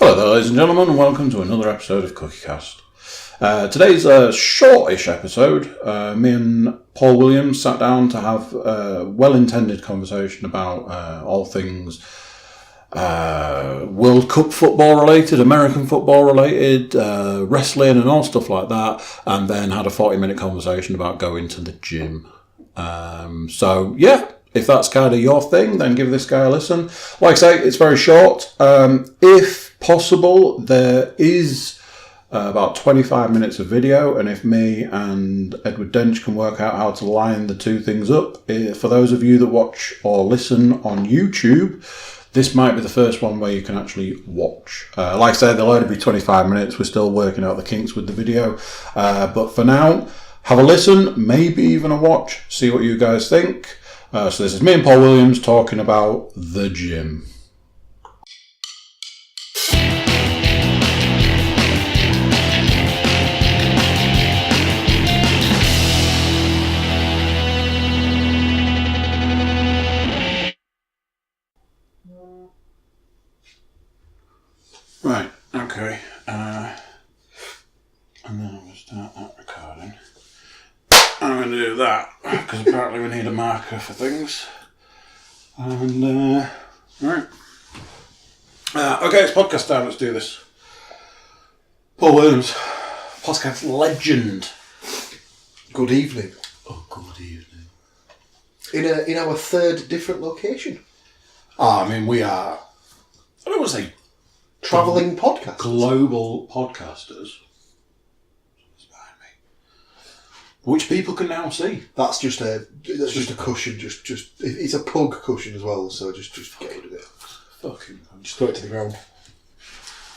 Hello there, ladies and gentlemen, and welcome to another episode of Cookiecast. Today's a shortish episode. Me and Paul Williams sat down to have a well-intended conversation about all things World Cup football related, American football related, wrestling and all stuff like that, and then had a 40-minute conversation about going to the gym. If that's kind of your thing, then give this guy a listen. Like I say, it's very short. If possible, there is about 25 minutes of video, and if me and Edward Dench can work out how to line the two things up, for those of you that watch or listen on YouTube, this might be the first one where you can actually watch. Like I said, there'll only be 25 minutes. We're still working out the kinks with the video. But for now, have a listen, maybe even a watch, see what you guys think. So this is me and Paul Williams talking about the gym. Right, okay. And then I'm going to start that recording. I'm going to do that, because apparently we need a marker for things. And, right. Okay, it's podcast time, let's do this. Paul Williams, podcast legend. Good evening. Oh, good evening. In our third different location. I mean, we are, I don't want to say Travelling podcasters. Global podcasters. Which people can now see. That's just a cushion. Just it's a pug cushion as well. So just get rid of it. Fucking. Just throw it to the ground.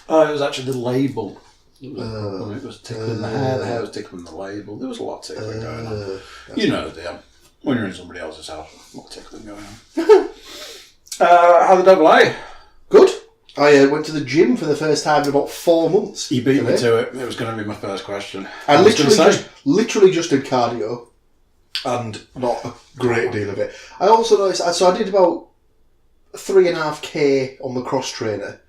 Oh, it was actually the label. It was tickling the hair. The hair was tickling the label. There was a lot of tickling going on. You know the deal. When you're in somebody else's house, a lot of tickling going on. How the devil are you? Good. I went to the gym for the first time in about 4 months. You beat me to it. It was going to be my first question. I literally just did cardio, and not a great deal of it. I also noticed. So I did about 3.5k on the cross trainer,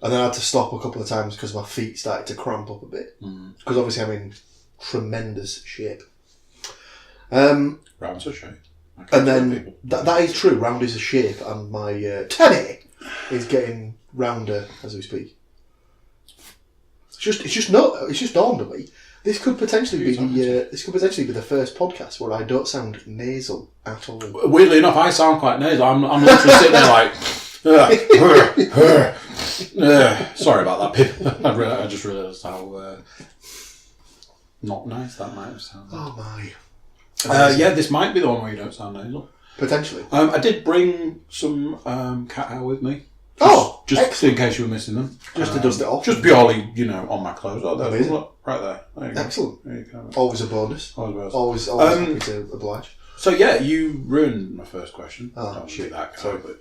and then I had to stop a couple of times because my feet started to cramp up a bit. Because obviously I'm in tremendous shape. Round's a shape. And then that is true. Round is a shape, and my tummy is getting rounder as we speak. It's just dawned on me. This could potentially be the first podcast where I don't sound nasal at all. Weirdly enough, I sound quite nasal. I'm literally sitting there like, sorry about that, Pip. I just realised how not nice that might have sounded. Oh my! This might be the one where you don't sound nasal. Potentially. I did bring some cat hair with me. Just excellent. In case you were missing them. Just to dust it off. Just purely, on my clothes. Oh, there, look, right there. There you go. Excellent. There you go. Always a bonus. Always happy to oblige. So you ruined my first question. Oh, shit. That guy, sorry. But,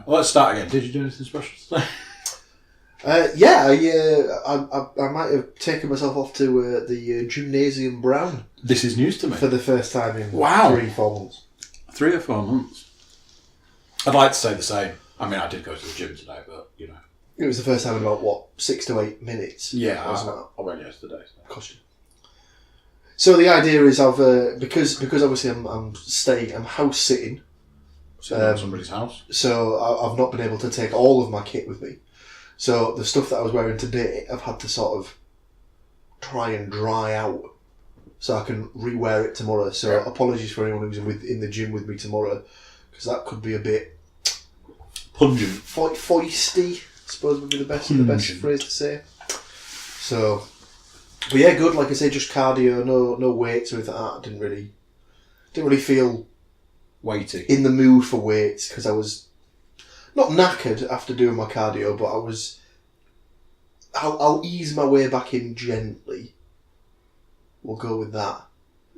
let's start again. Did you do anything special today? I might have taken myself off to the Gymnasium Brown. This is news to me. For the first time in 3-4 months. 3 or 4 months. I'd like to say the same. I mean, I did go to the gym today, but, It was the first time in about, 6 to 8 minutes? Yeah, I went yesterday. Costume. So the idea is because obviously I'm house sitting. Sitting in somebody's house. So I've not been able to take all of my kit with me. So the stuff that I was wearing today, I've had to sort of try and dry out so I can re-wear it tomorrow. So apologies for anyone who's in the gym with me tomorrow, because that could be a bit pungent, foisty, I suppose would be the best phrase to say. So, but yeah, good. Like I say, just cardio, no weights or anything like that. I didn't really feel weighty in the mood for weights because I was not knackered after doing my cardio, but I'll ease my way back in gently. We'll go with that.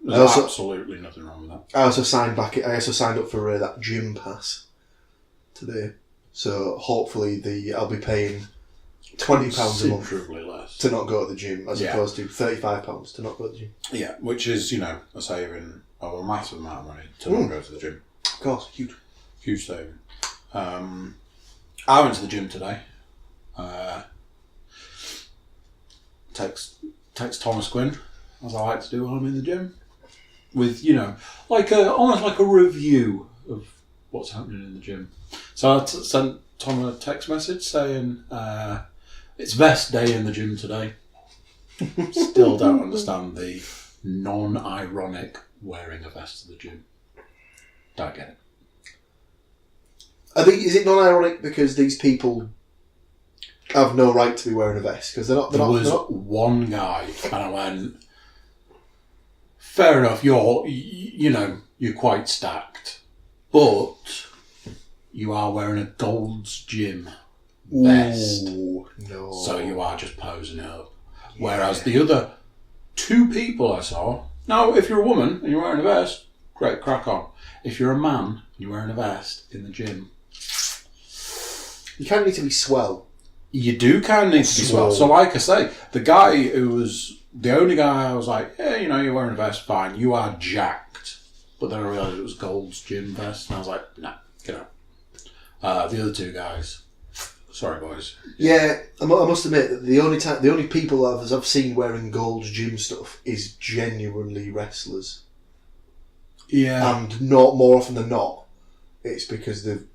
There's absolutely nothing wrong with that. I also signed up for that gym pass today. So hopefully I'll be paying £20 a month less to not go to the gym as opposed to £35 to not go to the gym. Yeah, which is, a saving of a massive amount of money to not go to the gym. Of course, huge. Huge saving. I went to the gym today. text Thomas Quinn, as I like to do when I'm in the gym, with almost like a review of what's happening in the gym. So I sent Tom a text message saying it's vest day in the gym today. Still don't understand the non-ironic wearing a vest to the gym. Don't get it. I think, is it non-ironic because these people have no right to be wearing a vest? Because there was one guy, and I went, fair enough, you're quite stacked, but you are wearing a Gold's Gym vest. Ooh, no. So you are just posing it up. Yeah. Whereas the other two people I saw, now if you're a woman and you're wearing a vest, great, crack on. If you're a man and you're wearing a vest in the gym, you kind of need to be swell. You do kind of need to be swell. So like I say, the guy who was the only guy I was like, yeah, you're wearing a vest, fine. You are jacked. But then I realised it was Gold's Gym vest, and I was like, nah, get out. The other two guys, sorry boys. Yeah, I must admit that the only people I've seen wearing Gold's Gym stuff is genuinely wrestlers. Yeah, and not more often than not, it's because they've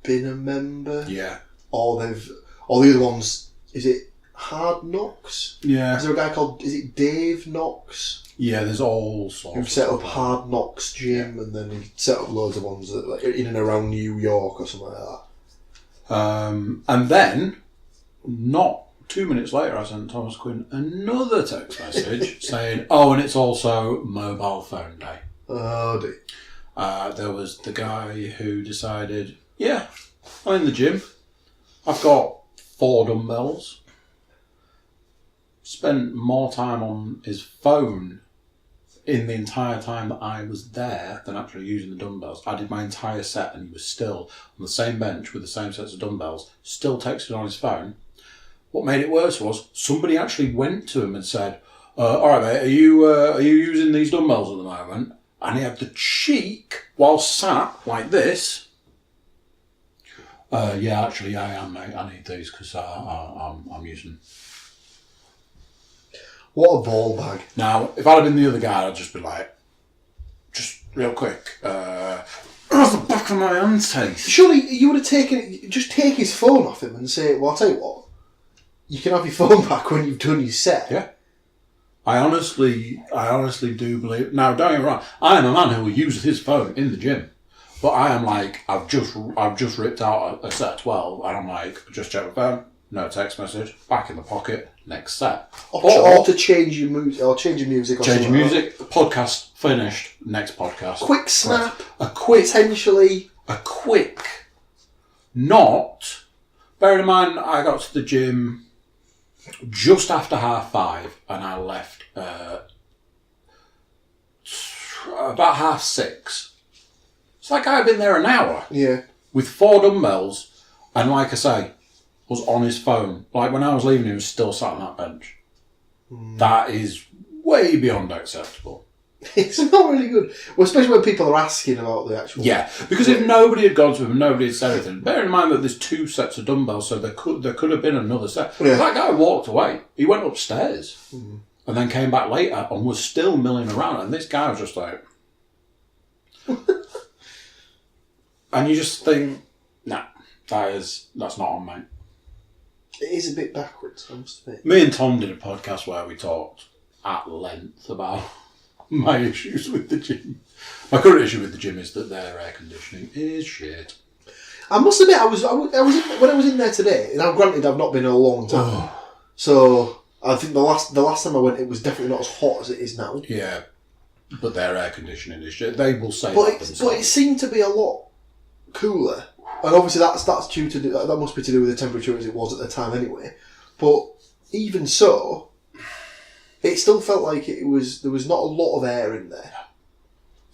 been a member. Yeah, or the other ones. Is it Hard Knocks? Yeah. Is there a guy called? Is it Dave Knox? Yeah, there's all sorts. Who set up Hard Knocks Gym, and then he set up loads of ones that, like, in and around New York or something like that. And then, not 2 minutes later, I sent Thomas Quinn another text message saying, "Oh, and it's also Mobile Phone Day." Oh dear. There was the guy who decided, yeah, I'm in the gym. I've got 4 dumbbells. Spent more time on his phone in the entire time that I was there than actually using the dumbbells. I did my entire set and he was still on the same bench with the same sets of dumbbells, still texting on his phone. What made it worse was somebody actually went to him and said, all right, mate, are you using these dumbbells at the moment? And he had the cheek, while sat like this. Yeah, actually, I am, mate. I need these because I'm using. What a ball bag. Now, if I'd have been the other guy, I'd just be like, just real quick, how's the back of my hand taste? Surely you would have just take his phone off him and say, well, I'll tell you what, you can have your phone back when you've done your set. Yeah. I honestly do believe. Now, don't get me wrong. I am a man who will use his phone in the gym, but I am like, I've just ripped out a set of 12, and I'm like, just check my phone, no text message, back in the pocket, next set, or to change your music, or change your music, or change your music. Like podcast finished. Next podcast. Quick snap. Potentially a quick. Not. Bearing in mind, I got to the gym just after 5:30, and I left about 6:30. It's like I've been there an hour. Yeah. With 4 dumbbells, and like I say, was on his phone. Like when I was leaving, he was still sat on that bench. That is way beyond acceptable. It's not really good. Well, especially when people are asking about the actual... Yeah, because if nobody had gone to him and nobody had said anything, bear in mind that there's 2 sets of dumbbells, so there could have been another set. Yeah. That guy walked away. He went upstairs and then came back later and was still milling around, and this guy was just like... And you just think, nah, that's not on, mate. It is a bit backwards, I must admit. Me and Tom did a podcast where we talked at length about my issues with the gym. My current issue with the gym is that their air conditioning is shit. I must admit, I was when I was in there today. Now, granted, I've not been in a long time, so I think the last time I went, it was definitely not as hot as it is now. Yeah, but their air conditioning is shit. They will say but it seemed to be a lot cooler, and obviously that's due to that must be to do with the temperature as it was at the time anyway. But even so, it still felt like there was not a lot of air in there.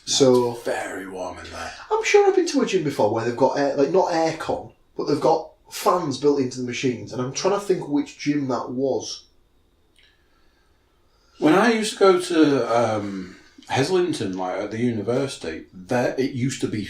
So it's very warm in there. I'm sure I've been to a gym before where they've got air, like not aircon, but they've got fans built into the machines, and I'm trying to think which gym that was. When I used to go to Heslington, like at the university, there it used to be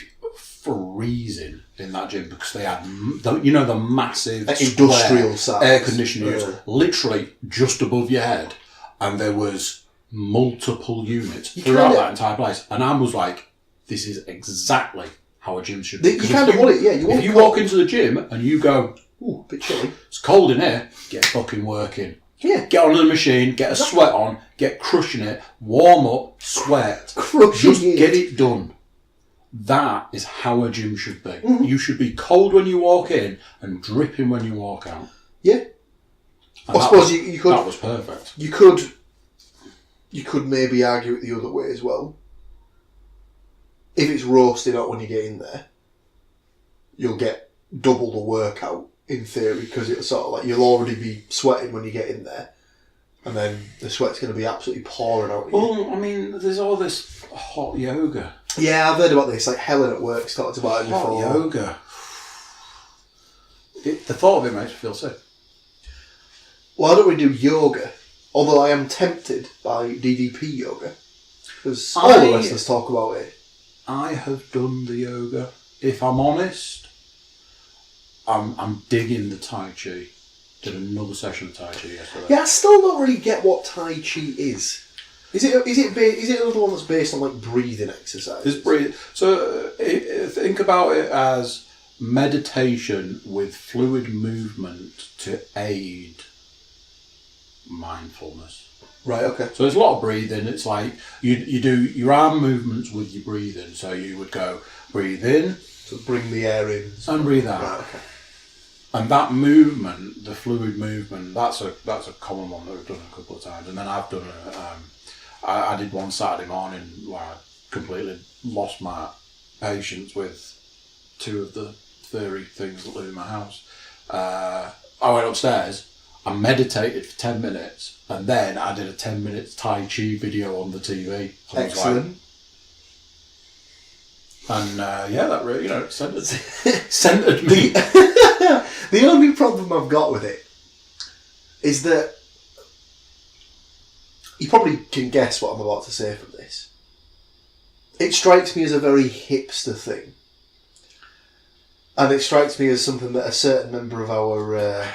freezing in that gym because they had, the massive industrial size air conditioning units, literally just above your head, and there was multiple units throughout that entire place. And I was like, this is exactly how a gym should be. You kind of want it, yeah. If you walk into the gym and you go, ooh, a bit chilly. It's cold in here, get fucking working. Yeah. Get on the machine, get a sweat on, get crushing it, warm up, sweat. Just get it done. That is how a gym should be. Mm-hmm. You should be cold when you walk in and dripping when you walk out. Yeah. I suppose you could. That was perfect. You could maybe argue it the other way as well. If it's roasting out when you get in there, you'll get double the workout in theory, because it's sort of like you'll already be sweating when you get in there, and then the sweat's going to be absolutely pouring out of you. Well, I mean, there's all this hot yoga. Yeah, I've heard about this. Like Helen at work's talked about it before. Hot yoga. The thought of it makes me feel sick. Well, I don't really do yoga, although I am tempted by DDP yoga, because all the wrestlers talk about it. I have done the yoga. If I'm honest, I'm digging the Tai Chi. Did another session of Tai Chi yesterday. Yeah, I still don't really get what Tai Chi is. Is it another one that's based on like breathing exercises? It's breathing. So think about it as meditation with fluid movement to aid mindfulness. Right. Okay. So there's a lot of breathing. It's like you do your arm movements with your breathing. So you would go breathe in, so bring the air in and breathe out. Right. Okay. And that movement, the fluid movement, that's a common one that we've done a couple of times. And then I've done I did one Saturday morning where I completely lost my patience with two of the furry things that live in my house. I went upstairs, I meditated for 10 minutes, and then I did a 10 minutes Tai Chi video on the TV. Excellent. And that really, centered me. The only problem I've got with it is that you probably can guess what I'm about to say from this. It strikes me as a very hipster thing. And it strikes me as something that a certain member of our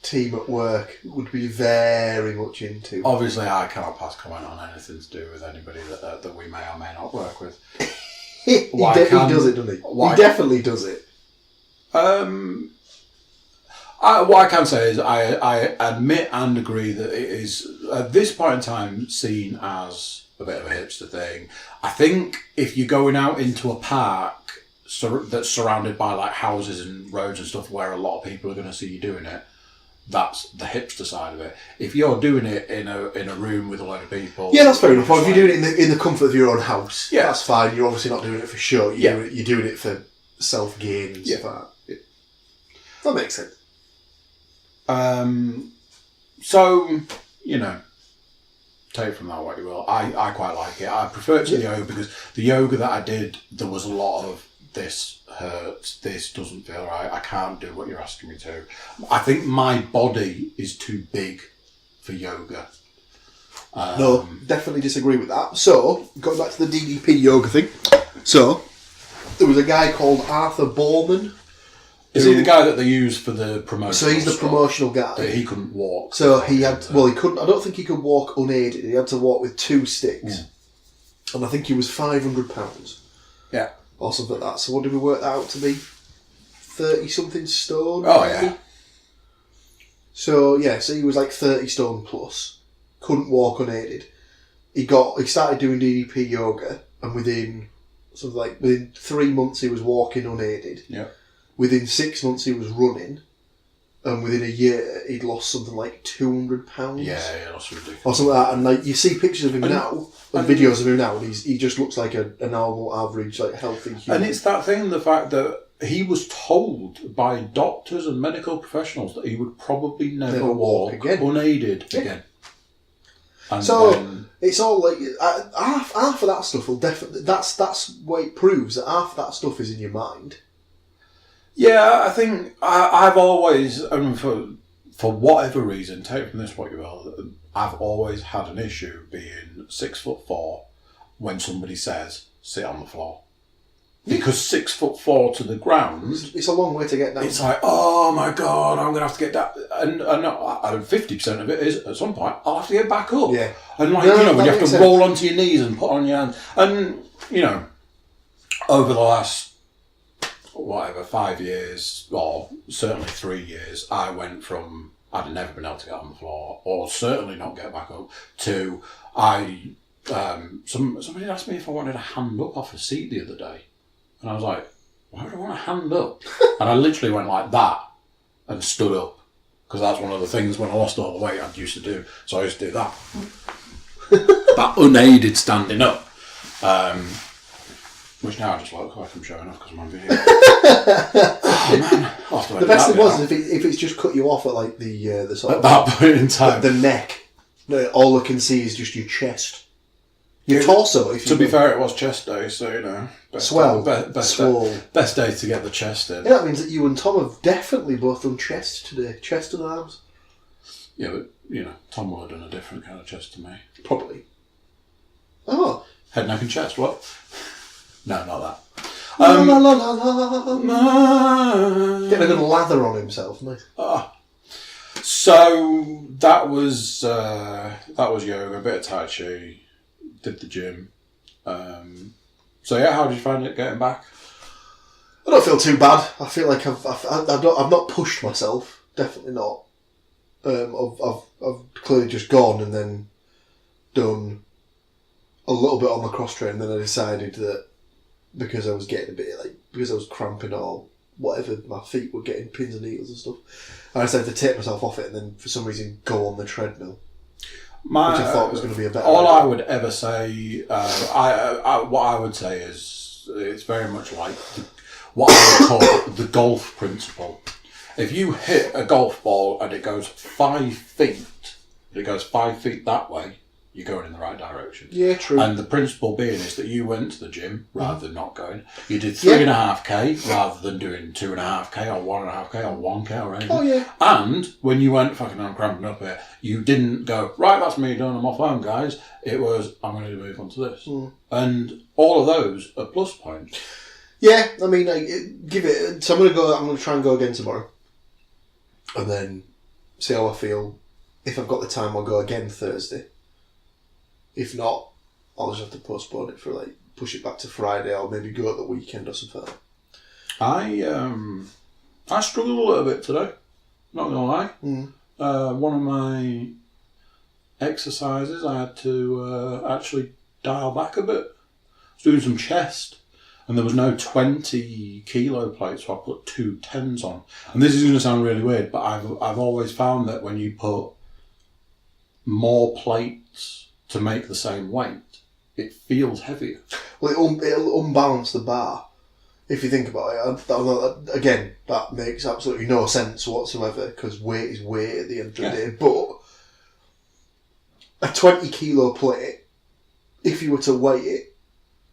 team at work would be very much into. Obviously, I cannot pass comment on anything to do with anybody that we may or may not work with. He does it, doesn't he? He definitely does it. What I can say is I admit and agree that it is, at this point in time, seen as a bit of a hipster thing. I think if you're going out into a park that's surrounded by like houses and roads and stuff where a lot of people are going to see you doing it, that's the hipster side of it. If you're doing it in a room with a load of people... Yeah, that's fair enough. If you're doing it in the comfort of your own house, that's fine. You're obviously not doing it for show. You're doing it for self-gain and stuff like that. That makes sense. So, take from that what you will. I quite like it. I prefer it to the yoga because the yoga that I did, there was a lot of this hurts, this doesn't feel right, I can't do what you're asking me to. I think my body is too big for yoga. No, definitely disagree with that. So, going back to the DDP yoga thing. So, there was a guy called Arthur Bowman. Is he the guy that they use for the promotional? So he's the promotional guy. That he couldn't walk. So he had, he couldn't, I don't think he could walk unaided. He had to walk with 2 sticks. And I think he was £500. Yeah. Or something like that. So what did we work that out to be? 30-something stone? Oh, maybe? yeah. So he was like 30 stone plus. Couldn't walk unaided. He started doing DDP yoga, and within 3 months he was walking unaided. Yeah. Within 6 months he was running, and within a year he'd lost something like £200. Yeah, that's ridiculous. Or something like that. And like you see pictures of him now, and videos of him now, and he just looks like a normal, average, like healthy human. And it's that thing, the fact that he was told by doctors and medical professionals that he would probably never walk again, unaided again. And so it's all like half of that stuff will definitely. That's what it proves, that half of that stuff is in your mind. Yeah, I think I've always, for whatever reason, take from this what you will, I've always had an issue being 6'4" when somebody says sit on the floor. because 6'4" to the ground. It's a long way to get down. It's like, oh my God, I'm going to have to get down. And 50% of it is, at some point, I'll have to get back up. Yeah. And when you have to roll onto your knees and put on your hands. And, over the last, 5 years, or certainly 3 years, I went from, I'd never been able to get on the floor, or certainly not get back up, to, somebody asked me if I wanted a hand up off a seat the other day. And I was like, why would I want a hand up? And I literally went like that and stood up. Because that's one of the things when I lost all the weight I used to do. So I used to do that. That unaided standing up. Which now I just look like I'm showing off because I'm on video. Oh man. The best thing was if it's just cut you off at like the sort at that point in time. The neck. No, all I can see is just your chest. Your torso. To be fair, it was chest day, so best day to get the chest in. Yeah, that means that you and Tom have definitely both done chest today, chest and arms. Yeah, but Tom would have done a different kind of chest to me. Probably. Oh, head, neck, and chest. What? No, not that. Getting a good lather on himself, mate. So that was yoga, a bit of tai chi. Did the gym. So yeah, how did you find it getting back? I don't feel too bad. I feel like I've not pushed myself. Definitely not. I've clearly just gone and then done a little bit on the cross train. And then I decided that because I was getting because I was cramping or whatever, my feet were getting pins and needles and stuff. I decided to take myself off it and then for some reason go on the treadmill. Which I thought was going to be a better all idea. I would ever say, what I would say is it's very much like what I would call the golf principle. If you hit a golf ball and it goes 5 feet, that way, you're going in the right direction. Yeah, true. And the principle being is that you went to the gym rather than not going. You did 3.5k rather than doing 2.5k or 1.5k or 1k or anything. Oh, yeah. And when you went, fucking I'm cramping up here, you didn't go, right, that's me done, I'm off home, guys. It was, I'm going to move on to this. And all of those are plus points. Yeah, I mean, give it. So I'm going to try and go again tomorrow. And then see how I feel. If I've got the time, I'll go again Thursday. If not, I'll just have to postpone it for push it back to Friday or maybe go at the weekend or something like that. I struggled a little bit today, not gonna lie. One of my exercises I had to actually dial back a bit. I was doing some chest and there was no 20 kilo plate, so I put 2 10s on. And this is going to sound really weird, but I've always found that when you put more plates to make the same weight, it feels heavier. Well, it'll unbalance the bar. If you think about it, again, that makes absolutely no sense whatsoever because weight is weight at the end of the day. But a 20 kilo plate, if you were to weigh it,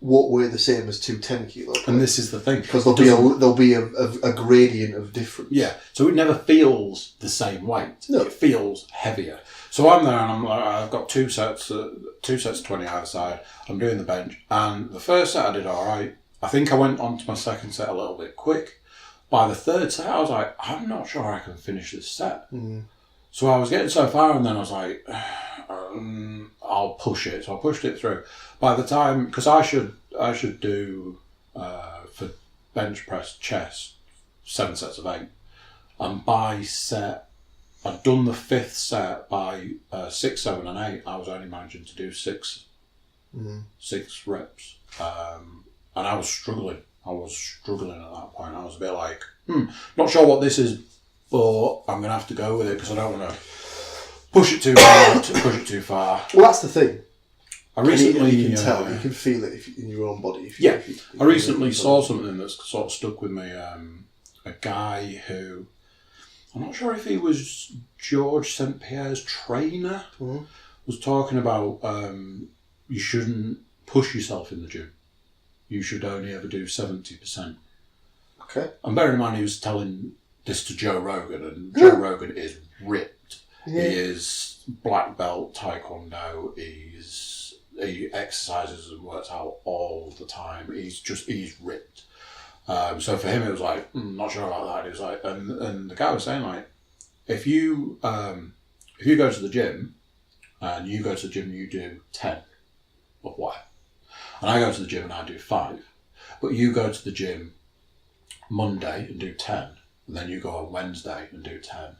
won't weigh the same as 2 10 kilo plates. And this is the thing, because there'll be a gradient of difference. Yeah, so it never feels the same weight. No. It feels heavier. So I'm there and I'm like, I've got 2 sets of 20 either side. I'm doing the bench, and the first set I did all right. I think I went on to my second set a little bit quick. By the third set, I was like, I'm not sure I can finish this set. So I was getting so far, and then I was like, I'll push it. So I pushed it through. By the time, because I should do for bench press chest 7 sets of 8, and by set, I'd done the 5th set by 6, 7, and 8. I was only managing to do 6 reps, and I was struggling. at that point. I was a bit like, not sure what this is, but I'm going to have to go with it because I don't want to push it too hard, push it too far. Well, that's the thing. I recently you can tell, you can feel it in your own body. I recently saw something that's sort of stuck with me. A guy who, I'm not sure if he was George St. Pierre's trainer, was talking about you shouldn't push yourself in the gym. You should only ever do 70%. Okay. And bearing in mind, he was telling this to Joe Rogan, and Joe Rogan is ripped. Yeah. He is black belt taekwondo. He's he exercises and works out all the time. He's ripped. So for him, it was like, not sure about that. It was like, and the guy was saying like, if you go to the gym, and you go to the gym and you do 10 of what, and I go to the gym and I do 5, but you go to the gym Monday and do 10, and then you go on Wednesday and do 10,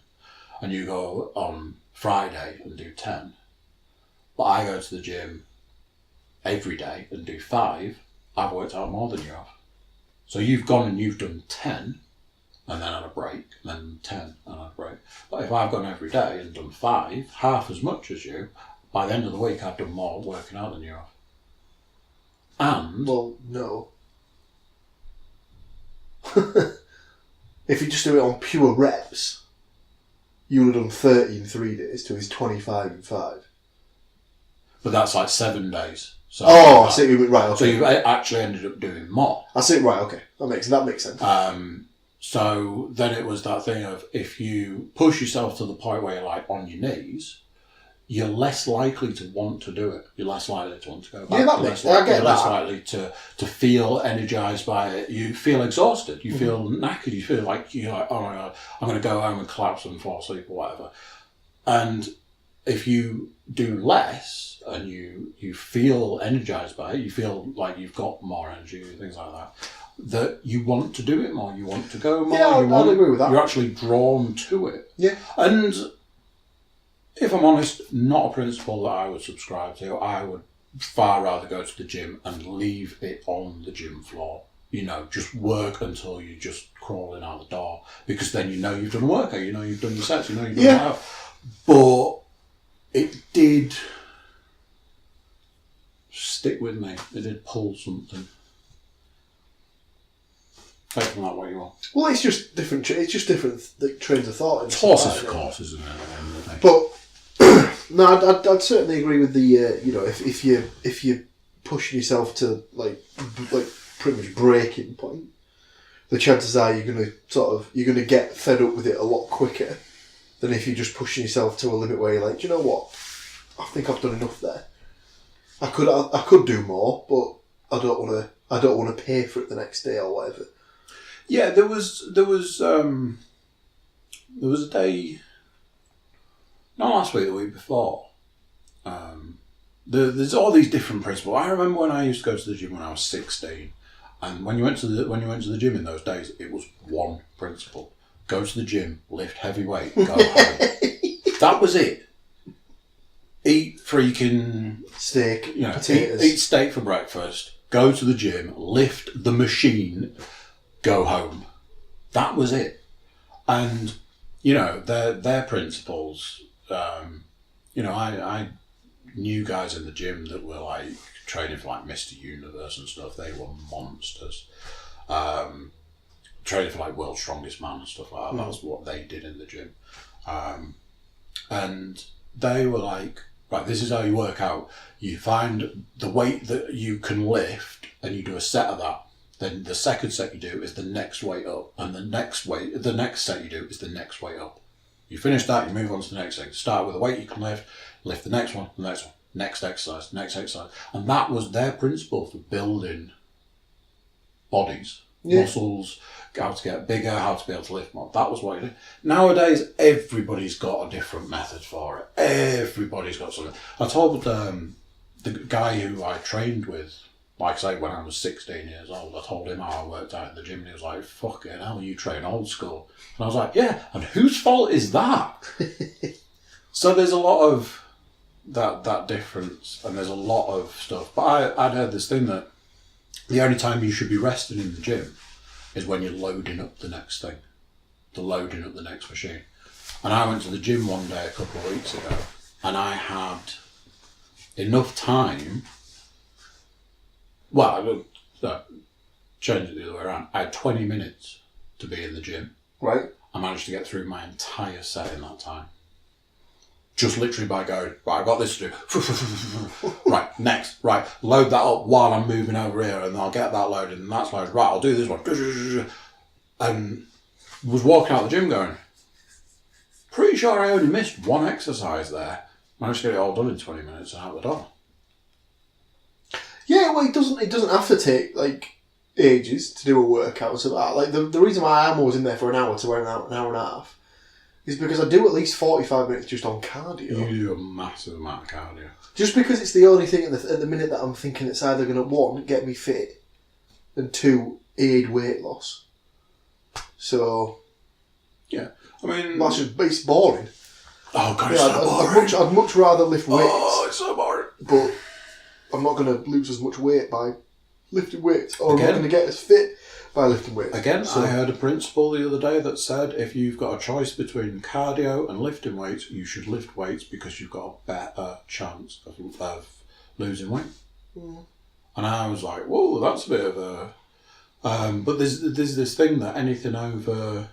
and you go on Friday and do 10, but I go to the gym every day and do 5, I've worked out more than you have. So you've gone and you've done 10 and then had a break, and then 10 and had a break. But if I've gone every day and done 5, half as much as you, by the end of the week I've done more working out than you have. And... Well, no. If you just do it on pure reps, you would have done 30 in 3 days to his 25 in 5. But that's like 7 days. So I see what you mean. Right, okay. So you've actually ended up doing more. I see, right, okay. That makes sense. So then it was that thing of, if you push yourself to the point where you're like on your knees, you're less likely to want to do it. You're less likely to want to go back. Yeah, that makes sense. I get that. You're less likely to feel energized by it. You feel exhausted. You feel knackered. You feel like you're like, oh my God, I'm going to go home and collapse and fall asleep or whatever. And if you do less and you feel energized by it, you feel like you've got more energy and things like that you want to do it more, you want to go more. Yeah, I'd agree with that. You're actually drawn to it. Yeah. And if I'm honest, not a principle that I would subscribe to. I would far rather go to the gym and leave it on the gym floor. You know, just work until you're just crawling out the door, because then you know you've done a workout, you know you've done your sets, you know you've done it out. But it did stick with me. It did pull something. Take from that what you want. Well, it's just different. It's just different trains of thought. It's horses for courses, isn't it? But no, I'd certainly agree with the. You know, if you're pushing yourself to like pretty much breaking point, the chances are you're going to get fed up with it a lot quicker than if you're just pushing yourself to a limit where you're like, do you know what? I think I've done enough there. I could do more, but I don't want to pay for it the next day or whatever. Yeah, there was a day, not last week, the week before. There's all these different principles. I remember when I used to go to the gym when I was 16, and when you went to the gym in those days, it was one principle: go to the gym, lift heavy weight, go home. That was it. Eat freaking steak, potatoes. Eat steak for breakfast. Go to the gym, lift the machine. Go home. That was it. And, you know, their principles, you know, I knew guys in the gym that were like training for like Mr. Universe and stuff. They were monsters. Training for like World's Strongest Man and stuff like that. That's what they did in the gym. And they were like, right, this is how you work out. You find the weight that you can lift and you do a set of that. Then the second set you do is the next weight up, and the next set you do is the next weight up. You finish that, you move on to the next thing. Start with a weight you can lift the next one, next exercise, and that was their principle for building bodies, muscles, how to get bigger, how to be able to lift more. That was what you did. Nowadays, everybody's got a different method for it. Everybody's got something. I told the guy who I trained with, like I say, when I was 16 years old, I told him how I worked out in the gym, and he was like, fucking hell, you train old school. And I was like, yeah, and whose fault is that? So there's a lot of that difference, and there's a lot of stuff. But I'd heard this thing that the only time you should be resting in the gym is when you're loading up the next thing, loading up the next machine. And I went to the gym one day a couple of weeks ago, and I had enough time. Well, change it the other way around. I had 20 minutes to be in the gym. Right. I managed to get through my entire set in that time. Just literally by going, right, I've got this to do. Right, next. Right, load that up while I'm moving over here, and I'll get that loaded, and that's loaded. Right, I'll do this one. And was walking out the gym going, pretty sure I only missed one exercise there. Managed to get it all done in 20 minutes and out the door. Yeah, well, it doesn't have to take, like, ages to do a workout. So, like, the reason why I'm always in there for an hour to an hour and a half is because I do at least 45 minutes just on cardio. You do a massive amount of cardio. Just because it's the only thing at the minute that I'm thinking it's either going to, one, get me fit, and two, aid weight loss. So... Yeah. I mean... That's just, it's boring. Oh, God, it's so boring. I'd much rather lift weights. Oh, it's so boring. But I'm not going to lose as much weight by lifting weights, or I'm not going to get as fit by lifting weights. Again, I heard a principle the other day that said if you've got a choice between cardio and lifting weights, you should lift weights because you've got a better chance of losing weight. Mm. And I was like, whoa, that's a bit of a... but there's this thing that anything over...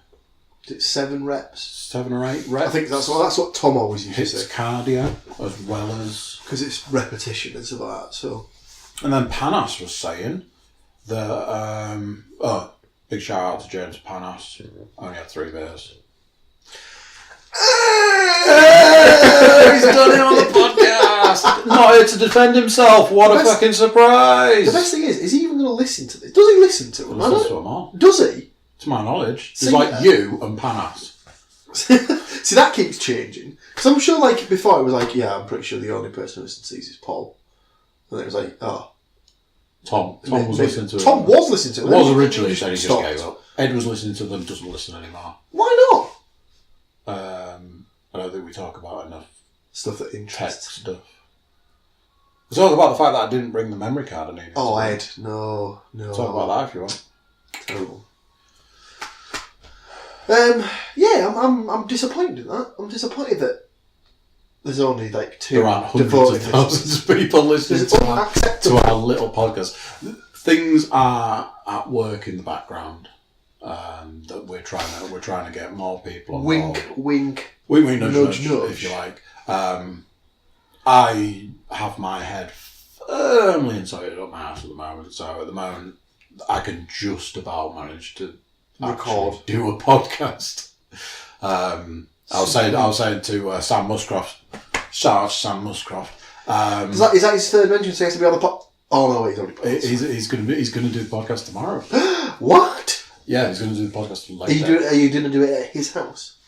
Is it 7 reps? 7 or 8 reps. I think that's what Tom always used to say. It's cardio as well as... Because it's repetition and stuff like that, so... And then Panos was saying that... big shout out to James Panos. Only had 3 beers. He's done it on the podcast! Not here to defend himself. What a fucking surprise! The best thing is he even going to listen to this? Does he listen to them? Listens to them all. Does he? To my knowledge. There's like you and Panos. See, that keeps changing. Because I'm sure, like, before it was like, yeah, I'm pretty sure the only person who listens to these is Paul. And then it was like, oh. Tom was listening to it. Tom was listening to it. Was originally, said he just gave up. Ed was listening to them, doesn't listen anymore. Why not? I don't think we talk about enough stuff that interests. Tech stuff. We talk about the fact that I didn't bring the memory card I needed. Oh, Ed, no. Talk about that if you want. Terrible. I'm disappointed in that. I'm disappointed that there's only like 2 there aren't hundreds of thousands of people listening to our little podcast. Things are at work in the background that we're trying to get more people on wink nudge, if you like. I have my head firmly inside up my house at the moment, so at the moment I can just about manage to record, do a podcast. I was saying to Sam Muscroft, shout out to Sam Muscroft. Is that his third mention? So he has to be on the pod. Oh no, he's already. He's going to do the podcast tomorrow. What? Yeah, he's going to do the podcast later. Are you going to do it at his house?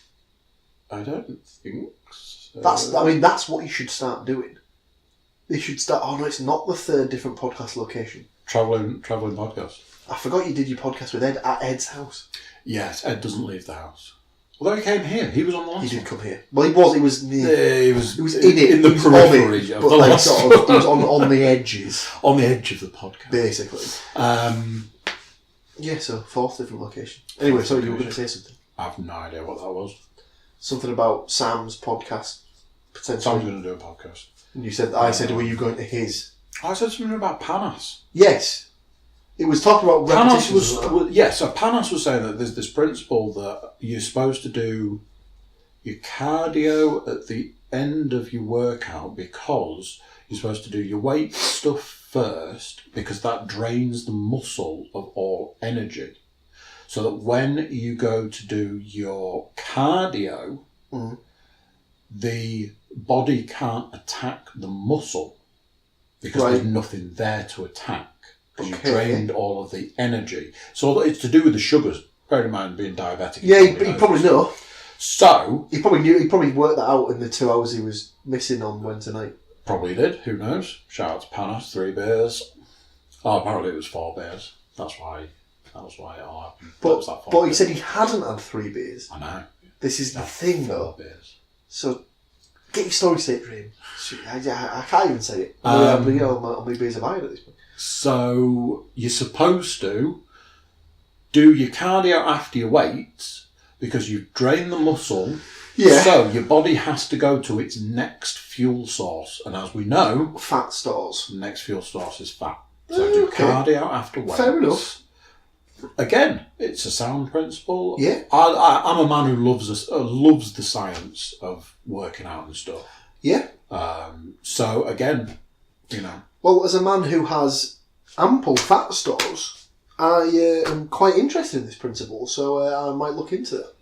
I don't think so. That's what you should start doing. You should start. Oh no, it's not the 3rd different podcast location. Traveling podcast. I forgot you did your podcast with Ed at Ed's house. Yes, Ed doesn't leave the house. Although he came here, he was on the last one. He did come here. Well, he was near. He was in it. In the periphery of the last one. He was on the edges. On the edge of the podcast. Basically. Yeah, so 4th different location. Anyway, sorry, you were going to say something. I have no idea what that was. Something about Sam's podcast, potentially. Sam's going to do a podcast. And I said, were you going to his? I said something about Panos. Yes. It was talking about repetition. So Panos was saying that there's this principle that you're supposed to do your cardio at the end of your workout because you're supposed to do your weight stuff first because that drains the muscle of all energy. So that when you go to do your cardio, the body can't attack the muscle because there's nothing there to attack. Because you've drained all of the energy. So it's to do with the sugars. Bear in mind being diabetic. Yeah, he probably know. So he probably worked that out in the 2 hours he was missing on Wednesday night. Probably did. Who knows? Shout out to Panos. 3 beers. Oh, apparently it was 4 beers. That's why it all happened. But he said he hadn't had 3 beers. I know. This is the thing, though. 4 beers. So get your story straight for him. I can't even say it. How many beers have I had at this point? So you're supposed to do your cardio after your weights because you've drained the muscle. Yeah. So your body has to go to its next fuel source. And as we know... Fat stores. The next fuel source is fat. So do cardio after weights. Fair enough. Again, it's a sound principle. Yeah. I'm a man who loves the science of working out and stuff. Yeah. So again, Well, as a man who has ample fat stores, I am quite interested in this principle, so I might look into it.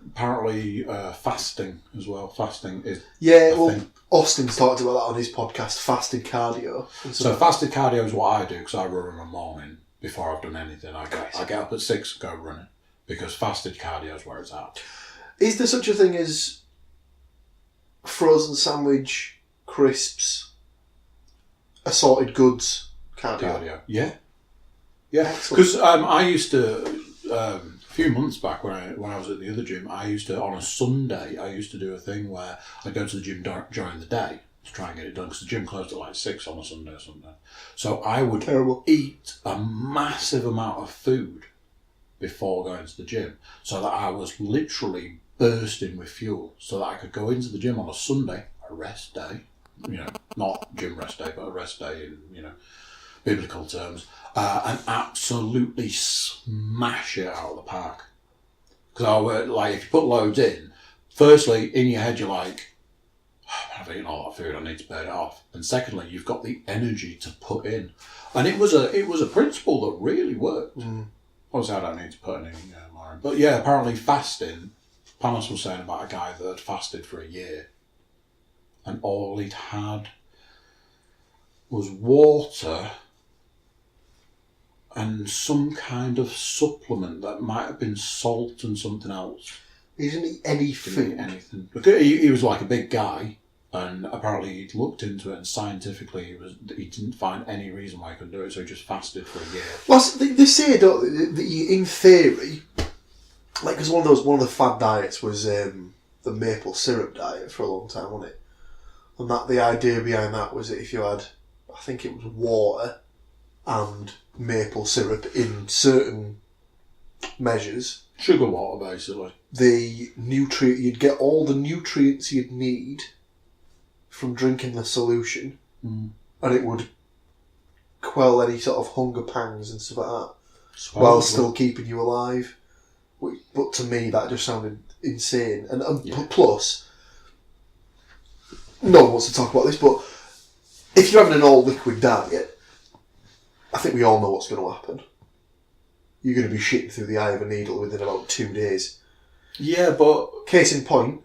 apparently fasting as well. Fasting is thing. Austin's talked about that on his podcast, fasted cardio. So fasted cardio is what I do because I run in the morning before I've done anything. I get up at 6 and go running because fasted cardio is where it's at. Is there such a thing as frozen sandwich, crisps, assorted goods cardio? Yeah. Because I used to a few months back when I was at the other gym, I used to on a Sunday do a thing where I go to the gym during the day to try and get it done because the gym closed at like 6 on a Sunday or something. So I would eat a massive amount of food before going to the gym so that I was literally bursting with fuel so that I could go into the gym on a Sunday, a rest day, not gym rest day, but a rest day in, biblical terms, and absolutely smash it out of the park. Because if you put loads in, firstly, in your head, you're like, I've eaten all that food, I need to burn it off. And secondly, you've got the energy to put in. And it was a principle that really worked. Obviously, I don't need to put any more in. But yeah, apparently fasting, Panos was saying about a guy that had fasted for a year and all he'd had was water and some kind of supplement that might have been salt and something else. He didn't eat any food? Anything. Because he was like a big guy, and apparently he'd looked into it, and scientifically he didn't find any reason why he couldn't do it, so he just fasted for a year. Well, they say, don't they, that you, in theory, like, because one of the fad diets was the maple syrup diet for a long time, wasn't it? And that the idea behind that was that if you had, I think it was water and maple syrup in certain measures, sugar water basically, you'd get all the nutrients you'd need from drinking the solution, and it would quell any sort of hunger pangs and stuff like that, while still keeping you alive. But to me, that just sounded insane. And plus, no one wants to talk about this, but if you're having an all-liquid diet, I think we all know what's going to happen. You're going to be shitting through the eye of a needle within about 2 days. Yeah, but... Case in point,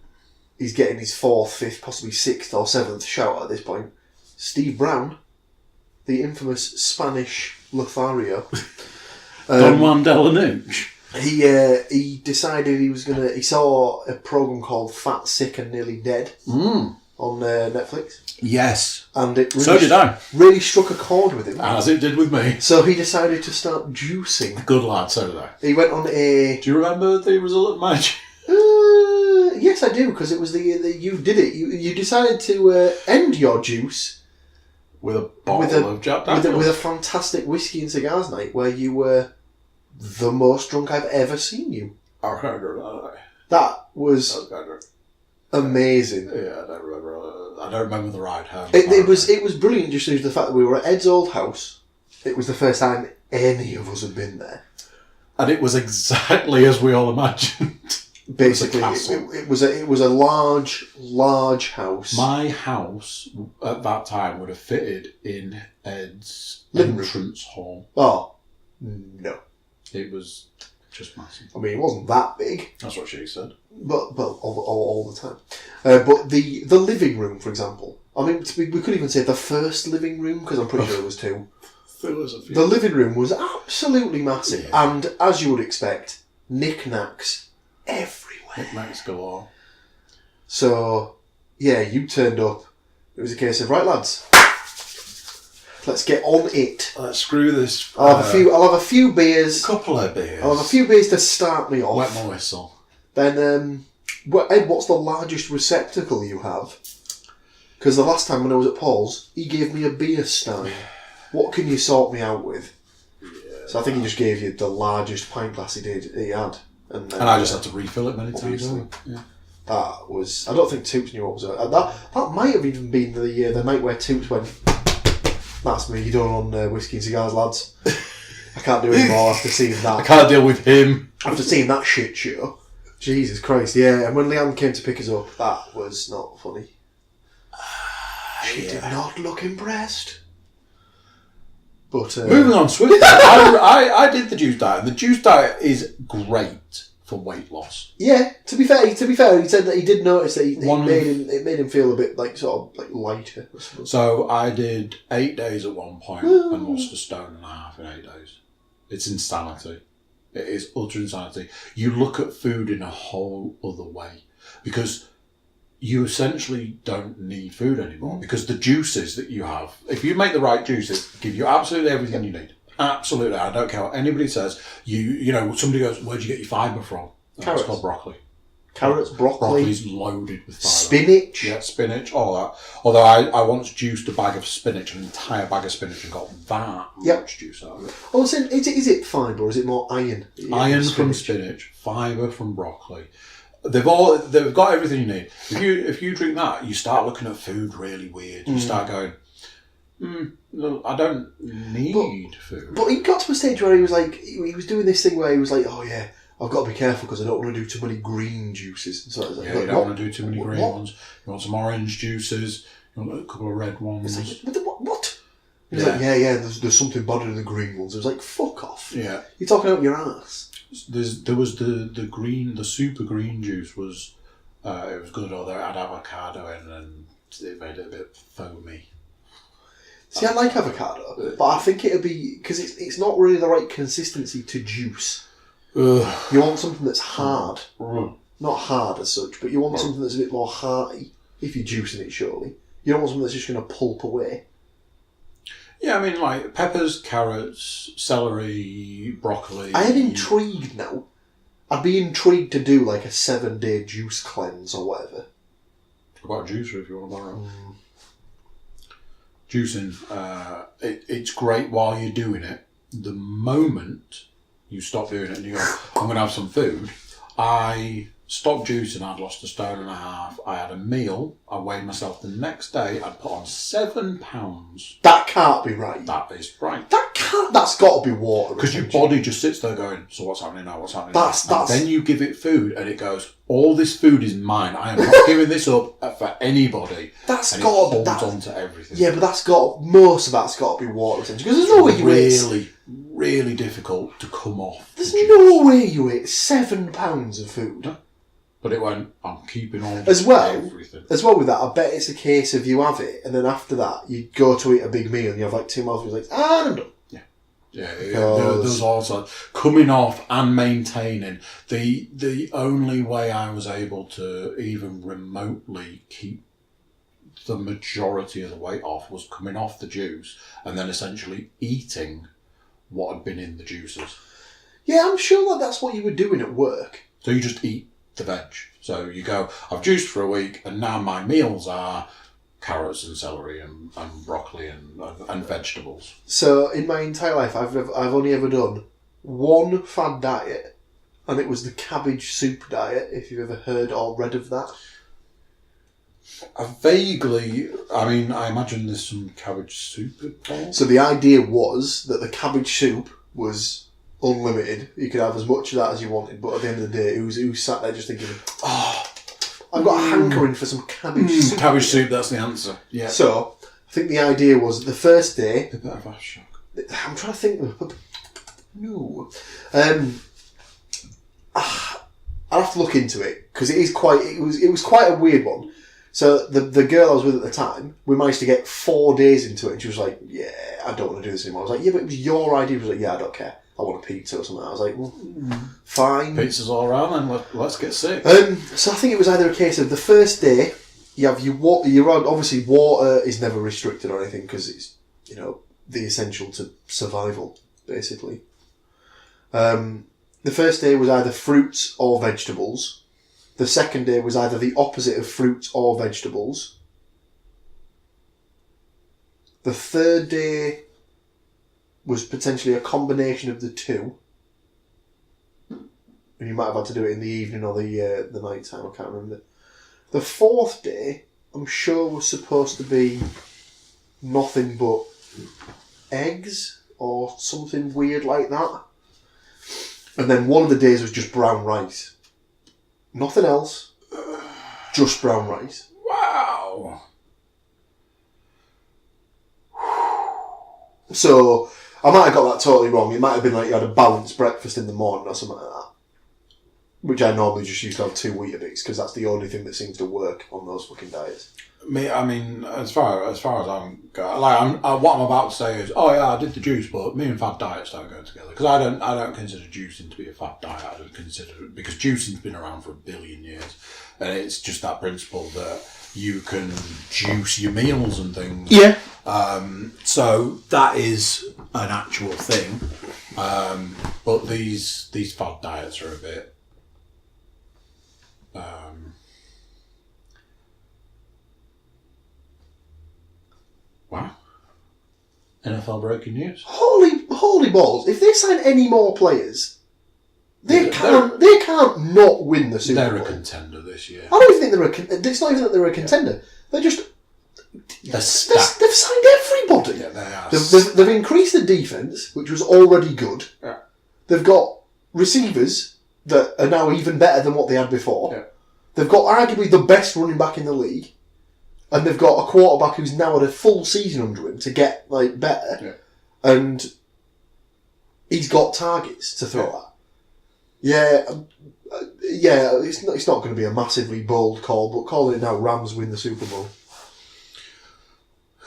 he's getting his 4th, 5th, possibly 6th or 7th shout at this point. Steve Brown, the infamous Spanish Lothario. Don Juan de la Nuche. He decided he saw a program called Fat, Sick and Nearly Dead on Netflix. Yes. And it really so did I. Really struck a chord with him. As it did with me. So he decided to start juicing. Good lad, so did I. He went on a... Do you remember the result of match? Yes, I do, because it was you did it. You decided to end your juice with a bottle of Jack Daniels. With a fantastic whiskey and cigars night where you were the most drunk I've ever seen you. I can't remember that was amazing. Yeah, I don't remember. I don't remember the ride home. It was brilliant just due to the fact that we were at Ed's old house. It was the first time any of us had been there, and it was exactly as we all imagined. Basically, it was a large house. My house at that time would have fitted in Ed's entrance hall. Oh, no. It was just massive. I mean, it wasn't that big. That's what she said. But all the time. But the living room, for example. I mean, we could even say the first living room, because I'm pretty sure there was 2. There was a few. The living room was absolutely massive. Yeah. And, as you would expect, knick-knacks everywhere. Knick-knacks galore. So, yeah, you turned up. It was a case of, right, lads, let's get on it. Let's screw this. I'll have a few beers. A couple of beers. I'll have a few beers to start me off. Wet my whistle. Then, Ed, what's the largest receptacle you have? Because the last time when I was at Paul's, he gave me a beer stein. What can you sort me out with? Yeah. So I think he just gave you the largest pint glass he had. And I just had to refill it many times. Yeah. That was... I don't think Toots knew what was... That might have even been the night where Toots went, that's me done on whiskey and cigars, lads. I can't do any more after seeing that. I can't deal with him. After seeing that shit show. Jesus Christ, yeah. And when Leanne came to pick us up, that was not funny. She did not look impressed. But moving on swiftly, I did the juice diet, and the juice diet is great. for weight loss. Yeah, to be fair, he said that he did notice that it made him feel a bit like sort of like lighter. So I did 8 days at one point and lost 1.5 stone in 8 days. It's insanity. It is utter insanity. You look at food in a whole other way because you essentially don't need food anymore because the juices that you have, if you make the right juices, give you absolutely everything you need. Absolutely. I don't care what anybody says. You know, somebody goes, where'd you get your fibre from? Carrots. It's called broccoli. Carrots, broccoli. Broccoli's loaded with fibre. Spinach. Yeah, spinach, all that. Although I once juiced a bag of spinach, an entire bag of spinach, and got that much juice out of it. Oh, so is it fibre or is it more iron? Iron from spinach, fibre from broccoli. They've got everything you need. If you drink that, you start looking at food really weird. You start going, I don't need food. But he got to a stage where he was like, he was doing this thing where he was like, oh yeah, I've got to be careful because I don't want to do too many green juices. So you don't want to do too many green ones. You want some orange juices. You want a couple of red ones. It's like, what? He was like, yeah, there's something better than the green ones. I was like, fuck off. Yeah. You're talking out your ass. There was the super green juice was, it was good, although it had avocado in and it made it a bit foamy. See, I like avocado, but I think it'd be, because it's not really the right consistency to juice. Ugh. You want something that's hard. Not hard as such, but you want something that's a bit more hearty, if you're juicing it, surely. You don't want something that's just going to pulp away. Yeah, I mean, like peppers, carrots, celery, broccoli. I am intrigued now. I'd be intrigued to do like a 7-day juice cleanse or whatever. What about a juicer if you want to borrow? Juicing, it's great while you're doing it. The moment you stop doing it and you go, I'm going to have some food, I stopped juicing, I'd lost 1.5 stone. I had a meal, I weighed myself the next day, I'd put on 7 pounds. That can't be right. That is right. That's got to be water. Because your body just sits there going, so what's happening now, what's happening now? Then you give it food and it goes, all this food is mine. I am not giving this up for anybody. That's got to holds on to everything. Yeah, but most of that's got to be water retention. Because there's no way you ate... Really difficult to come off. There's no way you ate 7 pounds of food. But it went, I'm keeping on everything. As well with that, I bet it's a case of you have it, and then after that, you go to eat a big meal, and you have like 2 mouthfuls, like, I'm done. Yeah, there's also coming off and maintaining. The only way I was able to even remotely keep the majority of the weight off was coming off the juice and then essentially eating what had been in the juices. Yeah, I'm sure that's what you were doing at work. So you just eat the veg. So you go, I've juiced for a week and now my meals are carrots and celery and broccoli and vegetables. So in my entire life, I've only ever done one fad diet, and it was the cabbage soup diet, if you've ever heard or read of that. I imagine there's some cabbage soup involved. So the idea was that the cabbage soup was unlimited. You could have as much of that as you wanted, but at the end of the day, who sat there just thinking, I've got a hankering for some cabbage soup. Cabbage soup, that's the answer. Yeah. So, I think the idea was that the first day... A bit of a shock. I'm trying to think... No. I'll have to look into it, because it was quite a weird one. So, the girl I was with at the time, we managed to get 4 days into it, and she was like, yeah, I don't want to do this anymore. I was like, yeah, but it was your idea. She was like, yeah, I don't care. I want a pizza or something. I was like, well, fine. Pizza's all around, then let's get sick. So I think it was either a case of the first day, you have obviously water is never restricted or anything because it's, the essential to survival, basically. The first day was either fruits or vegetables. The second day was either the opposite of fruits or vegetables. The third day was potentially a combination of the two. And you might have had to do it in the evening or the night time, I can't remember. The fourth day, I'm sure, was supposed to be nothing but eggs or something weird like that. And then one of the days was just brown rice. Nothing else, just brown rice. Wow. So... I might have got that totally wrong. It might have been like you had a balanced breakfast in the morning or something like that. which I normally just used to have 2 Weetabix because that's the only thing that seems to work on those fucking diets. I mean, as far as I'm what I'm about to say is, I did the juice, but me and fad diets don't go together because I don't consider juicing to be a fad diet. I don't consider it because juicing's been around for 1 billion years, and it's just that principle that you can juice your meals and things. Yeah. So that is an actual thing, but these fad diets are a bit. Wow. NFL breaking news. Holy balls! If they sign any more players, they can't not win the Super Bowl. They're a contender this year. I don't even think they're it's not even that they're a contender. They've signed everybody. Yeah, they are. They've increased the defense, which was already good. Yeah. They've got receivers that are now even better than what they had before. Yeah. They've got arguably the best running back in the league. And they've got a quarterback who's now had a full season under him to get better. Yeah. And he's got targets to throw at. Yeah, it's not going to be a massively bold call, but calling it now, Rams win the Super Bowl.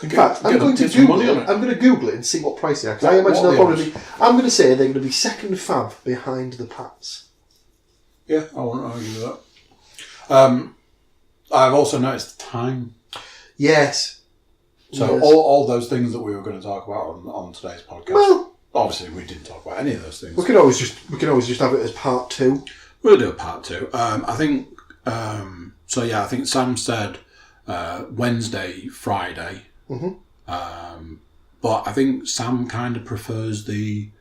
In fact, I'm going to Google it and see what price they are. Because I imagine they'll probably be... I'm going to say they're going to be second fav behind the Pats. Yeah, I won't argue with that. I've also noticed the time. Yes. So yes. All those things that we were going to talk about on today's podcast. Well, obviously we didn't talk about any of those things. We can always just have it as part 2. We'll do a part 2. I think. I think Sam said Wednesday, Friday. Mm-hmm. But I think Sam kind of prefers the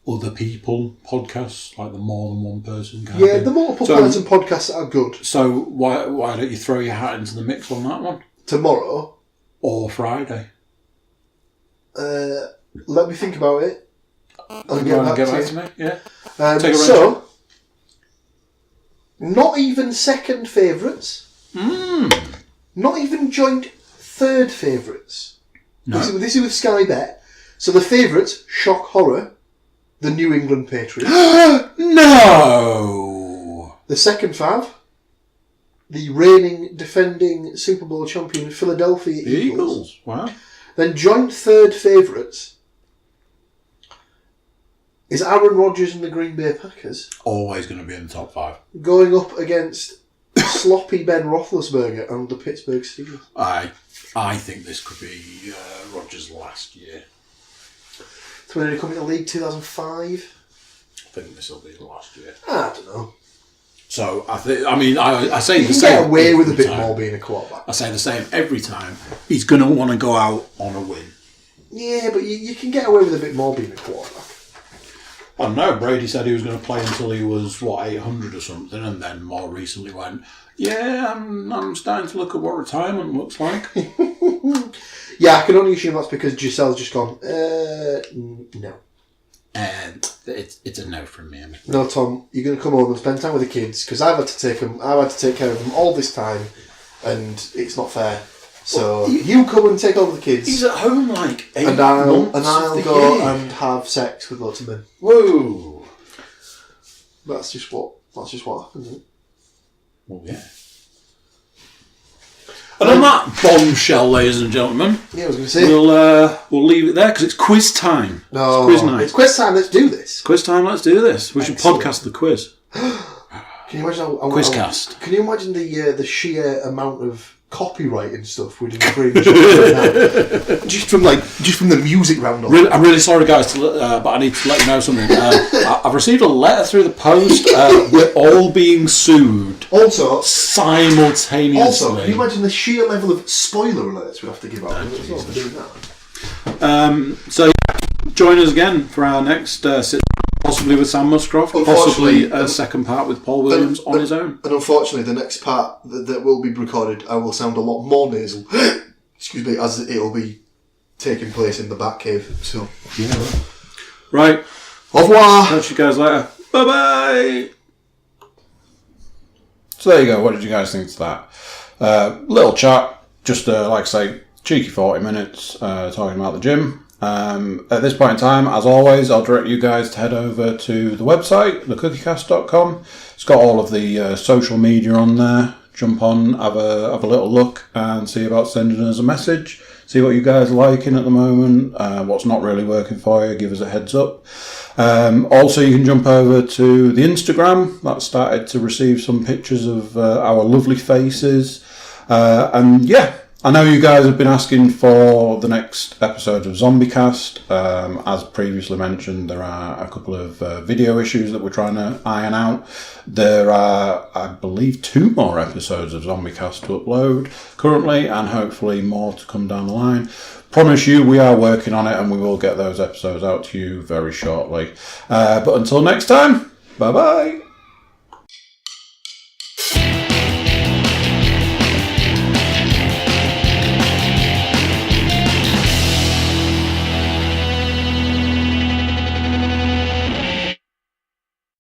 other people podcasts, like the more than one person kind of thing. The multiple person podcasts are good. So why don't you throw your hat into the mix on that one? Tomorrow? Or Friday? Let me think about it. I'll get back to me. Yeah. So, not even second favourites. Not even joint third favourites. No. This is with Sky Bet. So the favourites, shock horror, the New England Patriots. No! The second fav, the reigning, defending Super Bowl champion Philadelphia Eagles. Wow. Then joint third favourites is Aaron Rodgers and the Green Bay Packers. Always going to be in the top 5. Going up against sloppy Ben Roethlisberger and the Pittsburgh Steelers. I think this could be Rodgers' last year. So when did he come into the league? 2005? I think this will be the last year. I don't know. So I say the same. You can get away with a bit more being a quarterback. I say the same every time. He's going to want to go out on a win. Yeah, but you can get away with a bit more being a quarterback. I don't know. Brady said he was going to play until he was 800 or something, and then more recently went, "Yeah, I'm starting to look at what retirement looks like." Yeah, I can only assume that's because Giselle's just gone. No. And it's a no from me. No, Tom, you're going to come home and spend time with the kids because I've had to take care of them all this time, and it's not fair. So you come and take over the kids. He's at home like 8 and I'll go year. And have sex with lots of men. Whoa! That's just what happens, isn't it? Well, yeah. And on that bombshell, ladies and gentlemen, I was going to say we'll leave it there because it's quiz time. No, it's quiz night. It's quiz time. Let's do this. Quiz time. Let's do this. We should podcast the quiz. Can you imagine Quizcast? Can you imagine the sheer amount of copyright and stuff we'd infringe just from the music round off. I'm really sorry, guys, but I need to let you know something. I've received a letter through the post. We're all being sued. Also, simultaneously. Also, can you imagine the sheer level of spoiler alerts we have to give out? So join us again for our next sit. Possibly with Sam Muscroft, possibly a second part with Paul Williams on his own. And unfortunately, the next part that will be recorded, I will sound a lot more nasal, excuse me, as it will be taking place in the Batcave. So, yeah. Right. Au revoir. Catch you guys later. Bye-bye. So there you go. What did you guys think to that? Little chat, just like I say, cheeky 40 minutes talking about the gym. At this point in time, as always, I'll direct you guys to head over to the website, thecookiecast.com. It's got all of the social media on there. Jump on, have a little look, and see about sending us a message. See what you guys are liking at the moment, what's not really working for you, give us a heads up. Also, you can jump over to the Instagram. That's started to receive some pictures of our lovely faces. And yeah, I know you guys have been asking for the next episode of Zombiecast. As previously mentioned, there are a couple of video issues that we're trying to iron out. There are, I believe, 2 more episodes of Zombiecast to upload currently, and hopefully more to come down the line. Promise you, we are working on it, and we will get those episodes out to you very shortly. But until next time, bye-bye.